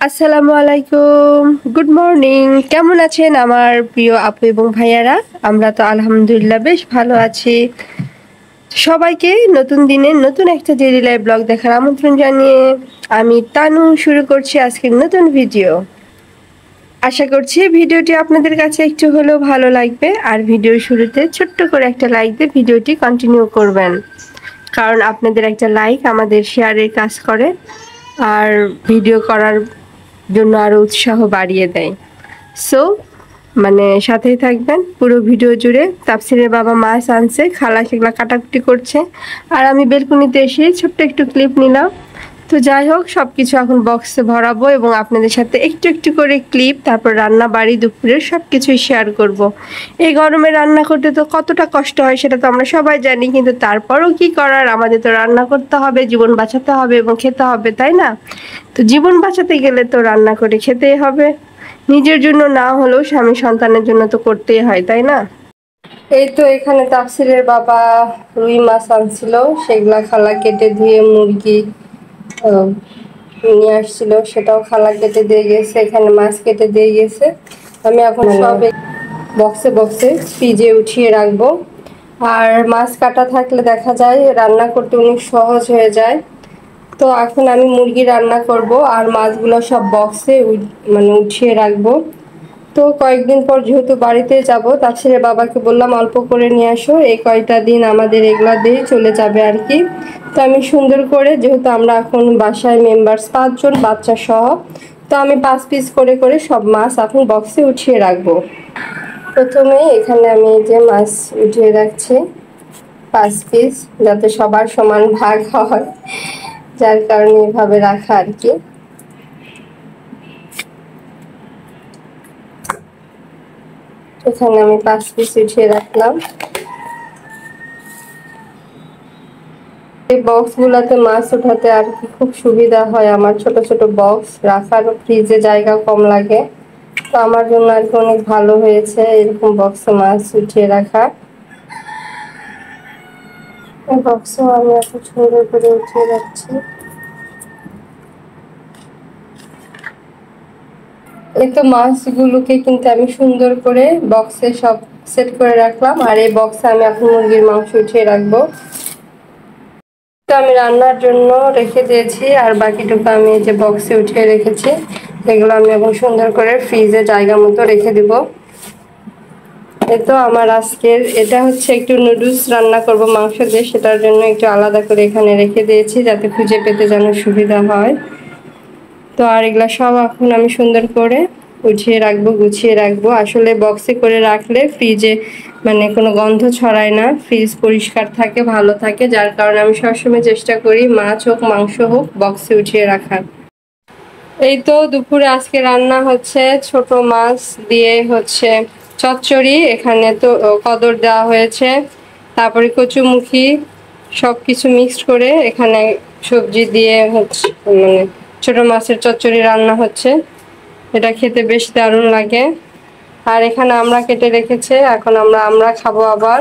আসসালামু আলাইকুম, good morning. কেমন আছেন আমার প্রিয় আপু এবং ভাইয়ারা? আমরা তো আলহামদুলিল্লাহ বেশ ভালো আছি। সবাইকে নতুন দিনে নতুন একটা ডেইলি লাইফ ব্লগ দেখার আমন্ত্রণ জানিয়ে আমি তানু শুরু করছি আজকের নতুন ভিডিও। আশা করছি ভিডিওটি আপনাদের কাছে একটু হলেও ভালো লাগবে, আর ভিডিওর শুরুতে ছোট্ট করে একটা লাইক দিয়ে ভিডিওটি কন্টিনিউ করবেন, কারণ আপনাদের একটা লাইক আমাদের শেয়ারের কাজ করে আর ভিডিও করার জন্য আরো উৎসাহ বাড়িয়ে দেয়। সো সাথেই থাকবেন পুরো ভিডিও জুড়ে। তাফসিরের বাবা মাছ আনছে, খালা সেগুলা কাটাকুটি করছে, আর আমি বেলকুনিতে এসে ছোট্ট একটু ক্লিপ নিলাম। তো যাই হোক, সব কিছু এখন বক্সে ভরাবো এবং আপনাদের সাথে একটু একটু করে ক্লিপ, তারপর রান্না বাড়ি দুপুরের সব কিছুই শেয়ার করব। এই গরমে রান্না করতে তো কতটা কষ্ট হয় সেটা তো আমরা সবাই জানি, কিন্তু তারপরও কি করার, আমাদের তো রান্না করতে হবে, জীবন বাঁচাতে হবে এবং খেতে হবে, তাই না? তো জীবন বাঁচাতে গেলে তো রান্না করে খেতেই হবে, নিজের জন্য না হলেও স্বামী সন্তানের জন্য তো করতেই হয়, তাই না? এই তো এখানে তাফসিরের বাবা রুই মাছ আনছিল, সেগুলা খালা কেটে ধুয়ে মুরগি নিয়ে আসছিল, সেটাও খালা কেটে দিয়ে গেছে। এখানে মাছ কেটে দিয়ে গেছে। আমি এখন সব বক্সে বক্সে ফ্রিজে উঠিয়ে রাখবো। আর মাছ কাটা থাকলে দেখা যায় রান্না করতে অনেক সহজ হয়ে যায়। তো এখন আমি মুরগি রান্না করব আর মাছগুলো সব বক্সে উঠিয়ে রাখবো। তো কয়েকদিন পর যেহেতু বাড়িতে যাব, তাফসিরের বাবাকে বললাম অল্প করে নিয়ে আসো, এই কয়টা দিন আমাদের এগুলা দিয়ে চলে যাবে আর কি। তো আমি সুন্দর করে, যেহেতু আমরা এখন বাসায় মেম্বার্স 5 জন বাচ্চা সহ, তো আমি 5 পিস করে করে সব মাছ এখন বক্সে উঠিয়ে রাখবো। প্রথমে এখানে আমি এই যে মাছ উঠিয়ে রাখছি 5 পিস, যাতে সবার সমান ভাগ হয়, যার কারণে এভাবে রাখা আর কি। এখানে আমি 5 পিস উঠিয়ে রাখলাম। এই বক্স গুলাতে মাছ উঠাতে আর কি খুব সুবিধা হয়, আমার ছোট ছোট বক্স রাখার, ফ্রিজে জায়গা কম লাগে, তো আমার জন্য আর কি অনেক ভালো হয়েছে এরকম বক্সে মাছ উঠিয়ে রাখা। এই বক্সও আমি এত সুন্দর করে উঠিয়ে রাখছি। এই তো মাছগুলোকে কিন্তু আমি সুন্দর করে বক্সে সব সেট করে রাখলাম, আর এই বক্সে আমি এখন মুরগির মাংস উঠিয়ে রাখবো। তো আমি রান্নার জন্য রেখে দিয়েছি, আর বাকিটুকু আমি যে বক্সে উঠিয়ে রেখেছি এগুলো আমি এখন সুন্দর করে ফ্রিজে জায়গা মতো রেখে দিব। এই তো আমার আজকের এটা হচ্ছে একটু নুডলস রান্না করব মাংস দিয়ে, সেটার জন্য একটু আলাদা করে এখানে রেখে দিয়েছি যাতে খুঁজে পেতে যেন সুবিধা হয়। তো আর এগুলা সব এখন আমি সুন্দর করে উঠিয়ে রাখবো, গুছিয়ে রাখবো। আসলে বক্সে করে রাখলে ফ্রিজে কোনো গন্ধ ছড়ায় না, ফ্রিজ পরিষ্কার থাকে, ভালো থাকে, যার কারণে আমি সবসময় চেষ্টা করি মাছ হোক মাংস হোক বক্সে উঠিয়ে রাখার। এই তো দুপুরে আজকে রান্না হচ্ছে ছোট মাছ দিয়ে হচ্ছে চচ্চড়ি, এখানে তো কদর দেওয়া হয়েছে, তারপরে কচুমুখী, সব কিছু মিক্সড করে এখানে সবজি দিয়ে হচ্ছে ছোট মাছের চচ্চড়ি রান্না হচ্ছে। এটা খেতে বেশ দারুণ লাগে। আর এখানে আমরা কেটে রেখেছে, এখন আমরা খাবো আবার।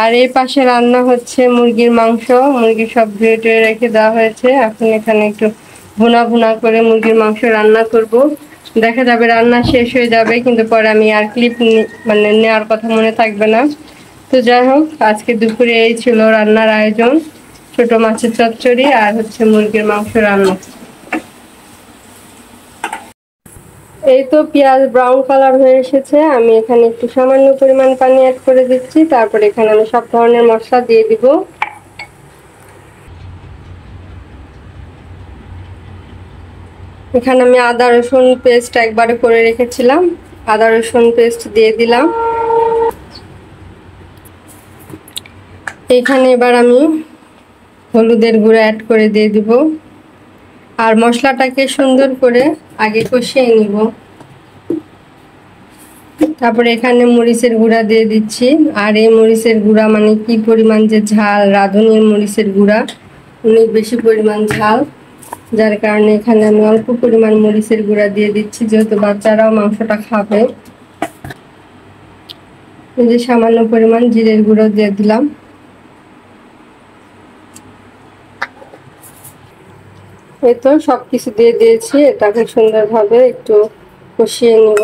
আর এই পাশে রান্না হচ্ছে মুরগির মাংস, মুরগির সব ধুয়ে টুয়ে রেখে দেওয়া হয়েছে। এখন এখানে একটু ভুনা ভুনা করে মুরগির মাংস রান্না করব। দেখা যাবে রান্না শেষ হয়ে যাবে, কিন্তু পরে আমি আর ক্লিপ নেওয়ার কথা মনে থাকবে না। তো যাই হোক, আজকে দুপুরে এই ছিল রান্নার আয়োজন, ছোট মাছের চচ্চড়ি আর হচ্ছে মুরগির মাংস রান্না। এই তো পেঁয়াজ ব্রাউন কালার হয়ে এসেছে, আমি এখানে একটু সামান্য পরিমাণ পানি অ্যাড করে দিচ্ছি, তারপর এখানে আমি সব ধরনের মশলা দিয়ে দিব। এখানে আমি আদা রসুন পেস্ট একবারে করে রেখেছিলাম, আদা রসুন পেস্ট দিয়ে দিলাম। এখানে এবার আমি হলুদের গুঁড়া অ্যাড করে দিয়ে দিব, আর মশলাটাকে সুন্দর করে আগে কষিয়ে নিব। তারপরে এখানে মরিচের গুঁড়া দিয়ে দিচ্ছি, আর এই মরিচের গুঁড়া কি পরিমাণ যে ঝাল, রাঁধুনির মরিচের গুঁড়া অনেক বেশি পরিমাণ ঝাল, যার কারণে এখানে আমি অল্প পরিমাণ মরিচের গুঁড়া দিয়ে দিচ্ছি, যেহেতু বাচ্চারাও মাংসটা খাবে। এই যে সামান্য পরিমাণ জিরের গুঁড়ো দিয়ে দিলাম। এই তো সবকিছু দিয়ে দিয়েছি, এটাকে সুন্দরভাবে একটু কষিয়ে নিব।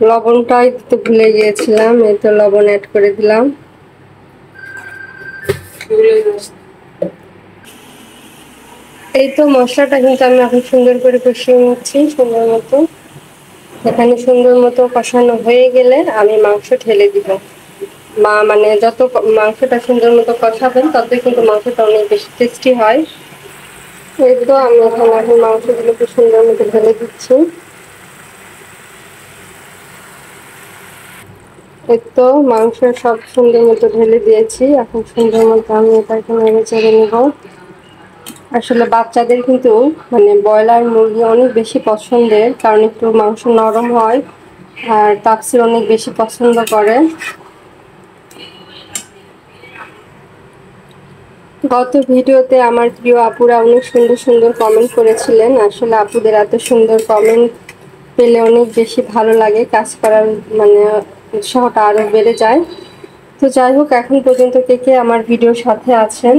লবণটাই দিতে ভুলে গিয়েছিলাম, এই তো লবণ অ্যাড করে দিলাম। এই তো মশলাটা কিন্তু আমি এখন সুন্দর করে কষিয়ে নিচ্ছি সুন্দর মতো। এখানে সুন্দর মতো কষানো হয়ে গেলে আমি মাংস ঢেলে দিব। মানে যত মাংসটা সুন্দর মতো কষাবেন ততই কিন্তু মাংসটা অনেক বেশি টেস্টি হয়। এই তো আমি এখানে এখন মাংসগুলোকে সুন্দর মতো ঢেলে দিচ্ছি। এই তো মাংস সব সুন্দর মতো ঢেলে দিয়েছি, এখন সুন্দর মতো আমি এটাকে নেড়ে চেড়ে নেব। আসলে বাচ্চাদের কিন্তু মানে ব্রয়লার মুরগি অনেক বেশি পছন্দের, কারণ একটু মাংস নরম হয় আর তাপসির অনেক বেশি পছন্দ করে। গত ভিডিওতে আমার প্রিয় আপুরা অনেক সুন্দর সুন্দর কমেন্ট করেছিলেন। আসলে আপুদের এত সুন্দর কমেন্ট পেলে অনেক বেশি ভালো লাগে, কাজ করার মানে উৎসাহটা আরও বেড়ে যায়। তো যাই হোক, এখন পর্যন্ত কে কে আমার ভিডিওর সাথে আছেন,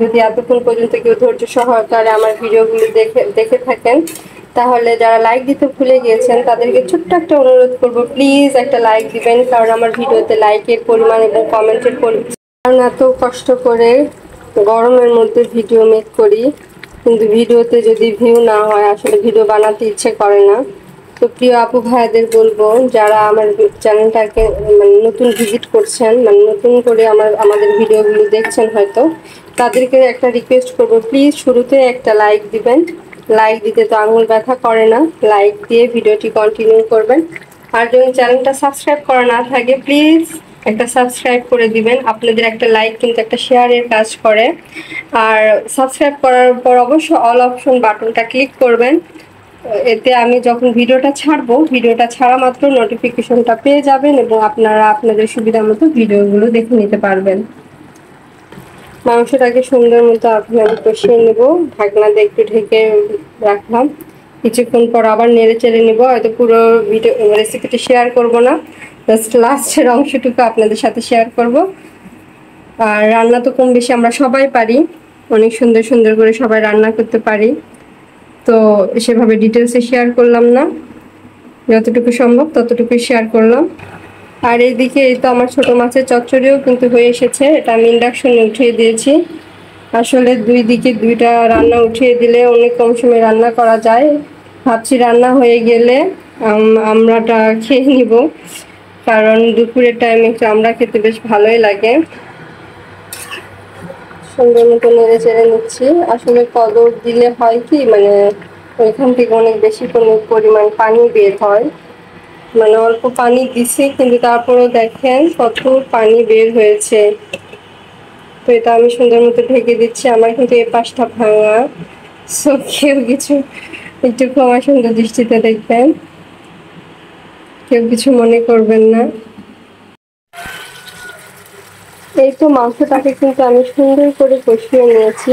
যদি এতক্ষণ পর্যন্ত কেউ ধৈর্য সহকারে আমার ভিডিওগুলো দেখে থাকেন, তাহলে যারা লাইক দিতে ভুলে গিয়েছেন তাদেরকে ছোট্ট একটা অনুরোধ করবো, প্লিজ একটা লাইক দিবেন। কারণ আমার ভিডিওতে লাইকের পরিমাণ এবং কমেন্টের পরিমাণ, কারণ এত কষ্ট করে গরমের মধ্যে ভিডিও মেক করি, কিন্তু ভিডিওতে যদি ভিউ না হয় আসলে ভিডিও বানাতে ইচ্ছে করে না। তো প্রিয় আপু ভাইয়াদের বলবো, যারা আমার চ্যানেলটাকে মানে নতুন ভিজিট করছেন, মানে নতুন করে আমাদের ভিডিওগুলো দেখছেন হয়তো, তাদেরকে একটা রিকোয়েস্ট করবো, প্লিজ শুরুতে একটা লাইক দিবেন। লাইক দিতে তো আঙুল ব্যথা করে না, লাইক দিয়ে ভিডিওটি কন্টিনিউ করবেন। আর যদি চ্যানেলটা সাবস্ক্রাইব করা না থাকে, প্লিজ একটা সাবস্ক্রাইব করে দিবেন। আপনাদের একটা লাইক কিন্তু একটা শেয়ারের কাজ করে। আর সাবস্ক্রাইব করার পর অবশ্যই অল অপশন বাটনটা ক্লিক করবেন। এতে আমি যখন ভিডিওটা ছাড়বো, ভিডিওটা ছাড়া মাত্র নোটিফিকেশনটা পেয়ে যাবেন এবং আপনারা আপনাদের সুবিধা মতো ভিডিওগুলো দেখে নিতে পারবেন। মাংসটাকে সুন্দর মতো আমি কষিয়ে নেব, ঢাকনা দিয়ে একটু ঢেকে রাখলাম। কিছুক্ষণ পর আবার নেড়ে চেড়ে নেবো। হয়তো পুরো ভিডিও রেসিপিটি শেয়ার করব না, জাস্ট লাস্টের অংশটুকু আপনাদের সাথে শেয়ার করব। আর রান্না তো কম বেশি আমরা সবাই পারি, অনেক সুন্দর সুন্দর করে সবাই রান্না করতে পারি, তো সেভাবে ডিটেলসে শেয়ার করলাম না, যতটুকু সম্ভব ততটুকুই শেয়ার করলাম। আর এইদিকে এই তো আমার ছোট মাছের চচ্চড়িও কিন্তু হয়ে এসেছে, এটা আমি ইন্ডাকশনে উঠিয়ে দিয়েছি। আসলে দুই দিকে দুইটা রান্না উঠিয়ে দিলে অনেক কম সময় রান্না করা যায়। ভাবছি রান্না হয়ে গেলে আমরাটা খেয়ে নিব, কারণ দুপুরের টাইমে একটু আমরা খেতে বেশ ভালোই লাগে। সুন্দর মতো নেড়ে চেড়ে নিচ্ছি। আসলে কদর দিলে হয় কি, মানে ওইখান থেকে অনেক বেশি কোনো পরিমাণ পানি বের হয়, মানে অল্প পানি দিছি কিন্তু তারপরেও দেখেন কত পানি বের হয়েছে। তো এটা আমি সুন্দর মতো ঢেকে দিচ্ছি। আমার কিন্তু এই পাশটা ভাঙা, সো কেউ কিছু একটু ক্ষমা সুন্দর দৃষ্টিতে দেখবেন, কেউ কিছু মনে করবেন না। এই তো মাংসটাকে কিন্তু আমি সুন্দর করে কষিয়ে নিয়েছি,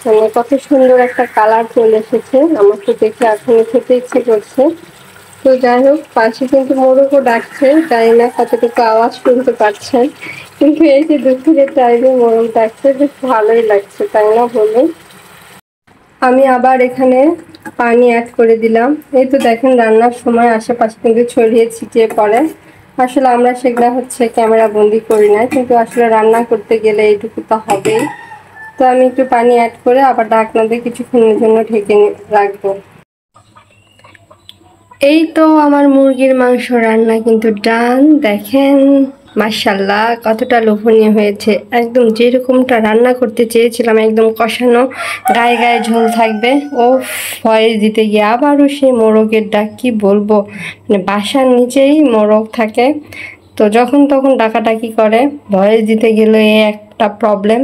মানে কত সুন্দর একটা কালার চলে এসেছে, আমার তো দেখে এখনই খেতে ইচ্ছে করছে। তো যাই হোক, পাশে কিন্তু মোরগও ডাকছে, জানি না কতটুকু আওয়াজ শুনতে পাচ্ছেন, কিন্তু এই যে দুপুরের টাইমে মোরগ ডাকছে বেশ ভালোই লাগছে, তাই না বলুন। আমি আবার এখানে পানি অ্যাড করে দিলাম। এই তো দেখেন রান্নার সময় আশেপাশে কিন্তু ছড়িয়ে ছিটিয়ে পড়ে, আসলে আমরা সেগুলো হচ্ছে ক্যামেরা বন্দি করি না, কিন্তু আসলে রান্না করতে গেলে এইটুকু তো হবেই। তো আমি একটু পানি অ্যাড করে আবার ঢাকনা দিয়ে কিছুক্ষণের জন্য ঢেকে রাখবো। এই তো আমার মুরগির মাংস রান্না কিন্তু ডান, দেখেন মাশাল্লাহ কতটা লোভনীয় হয়েছে, একদম যেরকমটা রান্না করতে চেয়েছিলাম, একদম কষানো, গায়ে গায়ে ঝোল থাকবে। ও ভয়েস দিতে গিয়ে আবারও সেই মোরগের ডাক, কি বলবো, মানে বাসার নিচেই মোরগ থাকে, তো যখন তখন ডাকাডাকি করে, ভয়েস দিতে গেলে একটা প্রবলেম।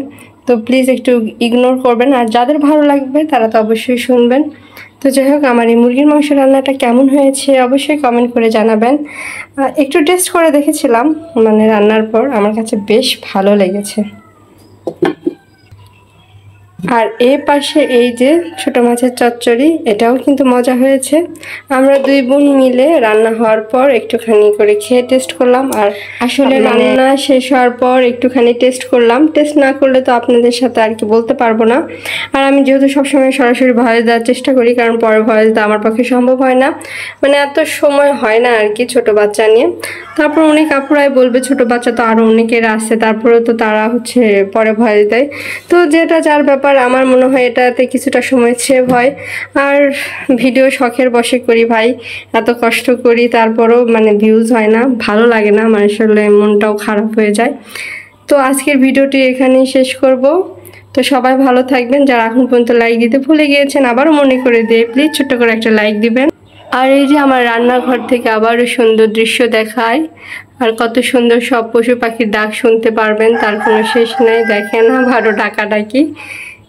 তো প্লিজ একটু ইগনোর করবেন, আর যাদের ভালো লাগবে তারা তো অবশ্যই শুনবেন। তো যাই হোক, আমার এই মুরগির মাংস রান্নাটা কেমন হয়েছে অবশ্যই কমেন্ট করে জানাবেন। একটু টেস্ট করে দেখেছিলাম, মানে রান্নার পর আমার কাছে বেশ ভালো লেগেছে। আর এই পাশে এই যে ছোট মাছের চচ্চড়ি, এটাও কিন্তু মজা হয়েছে। আমরা দুই বোন মিলে রান্না হওয়ার পর একটুখানি করে খেয়ে টেস্ট করলাম। আর আসলে রান্না শেষ হওয়ার পর একটুখানি টেস্ট করলাম, টেস্ট না করলে তো আপনাদের সাথে আর কি বলতে পারবো না। আর আমি যেহেতু সবসময় সরাসরি ভয়েস দেওয়ার চেষ্টা করি, কারণ পরে ভয়েস দেওয়া আমার পক্ষে সম্ভব হয় না, মানে এত সময় হয় না আর কি ছোট বাচ্চা নিয়ে। তারপর অনেক আপুরাই বলবে ছোট বাচ্চা তো আরও অনেকেরা আছে, তারপরেও তো তারা হচ্ছে পরে ভয়েস দেয়। তো যেটা যার ব্যাপার, আমার মনে হয় এটাতে কিছুটা সময় সেভ হয়। আর ভিডিও শখের বশে করি ভাই, এত কষ্ট করি তারপরও মানে ভিউজ হয় না, ভালো লাগে না, আমার আসলে মনটাও খারাপ হয়ে যায়। তো আজকের ভিডিওটি এখানেই শেষ করব। তো সবাই ভালো থাকবেন, যারা এখন পর্যন্ত লাইক দিতে ভুলে গিয়েছেন আবারও মনে করে দিয়ে প্লিজ ছোট্ট করে একটা লাইক দিবেন। আর এই যে আমার রান্নাঘর থেকে আবারও সুন্দর দৃশ্য দেখায়, আর কত সুন্দর সব পশু পাখির ডাক শুনতে পারবেন, তার কোনো শেষ নেই। দেখেন আবারও ডাকাডাকি।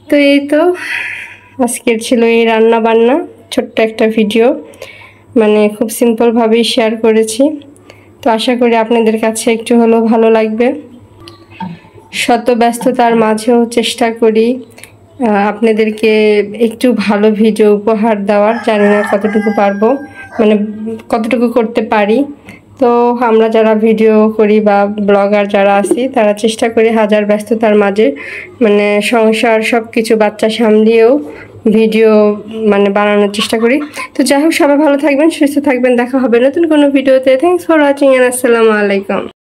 তো এই তো আজকের ছিল এই রান্না বান্না, ছোট্ট একটা ভিডিও, মানে খুব সিম্পলভাবেই শেয়ার করেছি। তো আশা করি আপনাদের কাছে একটু হলেও ভালো লাগবে। শত ব্যস্ততার মাঝেও চেষ্টা করি আপনাদেরকে একটু ভালো ভিডিও উপহার দেওয়ার। জানি না কতটুকু পারবো, মানে কতটুকু করতে পারি। তো আমরা যারা ভিডিও করি বা ব্লগার যারা আছি, তারা চেষ্টা করি হাজার ব্যস্ততার মাঝে, মানে সংসার সব কিছু বাচ্চা সামলিয়েও ভিডিও মানে বানানোর চেষ্টা করি। তো যাই হোক, সবাই ভালো থাকবেন, সুস্থ থাকবেন, দেখা হবে নতুন কোনো ভিডিওতে। থ্যাংকস ফর ওয়াচিং এন্ড আসসালামু আলাইকুম।